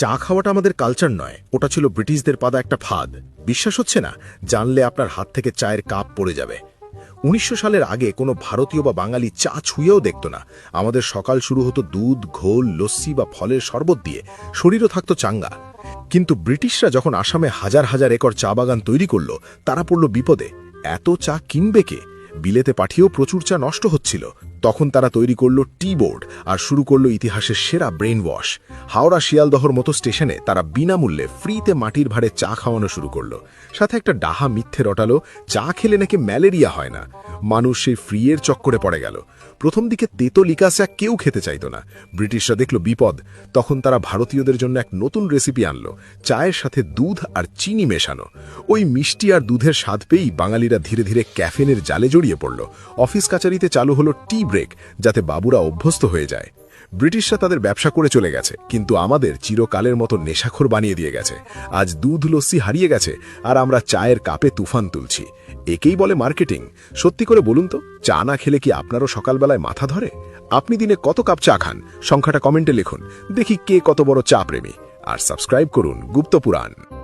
চা খাওয়াটা আমাদের কালচার নয়, ওটা ছিল ব্রিটিশদের পাদা একটা ফাঁদ। বিশ্বাস হচ্ছে না? জানলে আপনার হাত থেকে চায়ের কাপ পড়ে যাবে। ১৯০০ সালের আগে কোনো ভারতীয় বা বাঙালি চা ছুঁয়েও দেখত না। আমাদের সকাল শুরু হতো দুধ, ঘোল, লস্যি বা ফলের শরবত দিয়ে, শরীরও থাকতো চাঙ্গা। কিন্তু ব্রিটিশরা যখন আসামে হাজার হাজার একর চা বাগান তৈরি করল, তারা পড়ল বিপদে। এত চা কিনবে কে? বিলেতে পাঠিয়েও প্রচুর চা নষ্ট হচ্ছিল। তখন তারা তৈরি করল টি বোর্ড আর শুরু করল ইতিহাসের সেরা ব্রেন ওয়াশ। হাওড়া শিয়ালদহর মতো স্টেশনে তারা বিনামূল্যে ফ্রিতে মাটির ভাড়ে চা খাওয়ানো শুরু করলো। সাথে একটা ডাহা মিথ্যে রটালো, চা খেলে নাকি ম্যালেরিয়া হয় না। মানুষ সেই ফ্রিয়ের চক্করে পড়ে গেল। প্রথম দিকে তেতো লিকা চা কেউ খেতে চাইতো না। ব্রিটিশরা দেখল বিপদ, তখন তারা ভারতীয়দের জন্য এক নতুন রেসিপি আনলো, চায়ের সাথে দুধ আর চিনি মেশানো। ওই মিষ্টি আর দুধের স্বাদ পেয়েই বাঙালিরা ধীরে ধীরে ক্যাফেনের জালে জড়িয়ে পড়ল। অফিস কাচারিতে চালু হলো টি ব্রেক, যাতে বাবুরা অভ্যস্ত হয়ে যায়। ব্রিটিশরা তাদের ব্যবসা করে চলে গেছে, কিন্তু আমাদের চিরকালের মতো নেশাখোর বানিয়ে দিয়ে গেছে। আজ দুধ লস্যি হারিয়ে গেছে, আর আমরা চায়ের কাপে তুফান তুলছি। একেই বলে মার্কেটিং। সত্যি করে বলুন তো, চা না খেলে কি আপনারও সকালবেলায় মাথা ধরে? আপনি দিনে কত কাপ চা খান? সংখ্যাটা কমেন্টে লিখুন, দেখি কে কত বড় চা প্রেমী। আর সাবস্ক্রাইব করুন গুপ্তপুরাণ।